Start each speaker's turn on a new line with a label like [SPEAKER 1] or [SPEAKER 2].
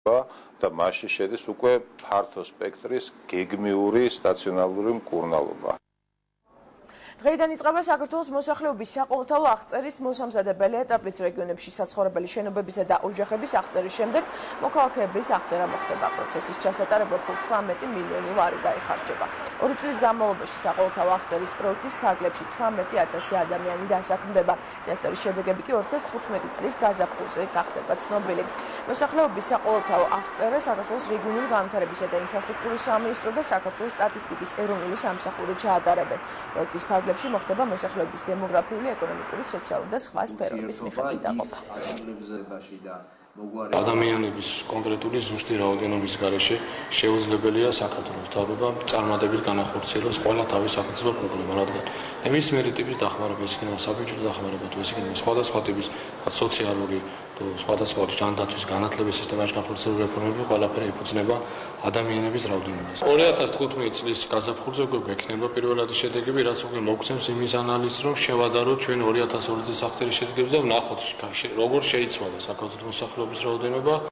[SPEAKER 1] და მასში შედის უკვე ფართო სპექტრის გეგმიური სტაციონარული მკურნალობა.
[SPEAKER 2] დღეიდან იწყება საქართველოს მოსახლეობის საყოველთაო აღწერის მოსამზადებელი ეტაპიც რეგიონებში საცხოვრებელი შენობებისა და ოჯახების აღწერის შემდეგ მოქალაქეების აღწერა მოხდება. პროცესის ჩასატარებლად 18 მილიონი ლარი დაიხარჯება. 2 წლის განმავლობაში საყოველთაო აღწერის პროექტის ფარგლებში 18,000 ადამიანი დასაქმდება. წესდების შედეგები კი 2015 წლის გაზაფხულზე გახდება ცნობილი. მოსახლეობის საყოველთაო აღწერა საქართველოს რეგიონული განვითარებისა და ინფრასტრუქტურის სამინისტრო და საქართველოს სტატისტიკის ეროვნული სამსახური ჩაატარებენ. პროექტის მოხდება მოსახლეობის დემოგრაფიული, ეკონომიკური, სოციალური და სხვა სფეროების მიხედვით დაყოფა.
[SPEAKER 3] ადამიანების კონკრეტული ზუსტი რაოდენობის გარეშე შეუძლებელია საქართველოს მთავრობამ წარმატებით განახორციელოს ყველა თავის სახელმწიფო პროგრამა, რადგან ნებისმიერი ტიპის დახმარება, ეს იქნება საბიუჯეტო დახმარება, თუ ეს იქნება სხვადასხვა ტიპის სოციალური თუ სხვადასხვა ჯანდაცვის განათლების სისტემაში განხორციელებული რეფორმები ყველაფერი ეფუძნება ადამიანების რაოდენობას. 2015 წლის გაზაფხულზე უკვე გვექნება პირველადი შედეგები, რაც უკვე მოგცემს იმის ანალიზს, რომ შევადაროთ ჩვენ 2020 წლის აღწერის შედეგებს და ვნახოთ, როგორ შეიცვალა საქართველოს მოსახლეობის რაოდენობა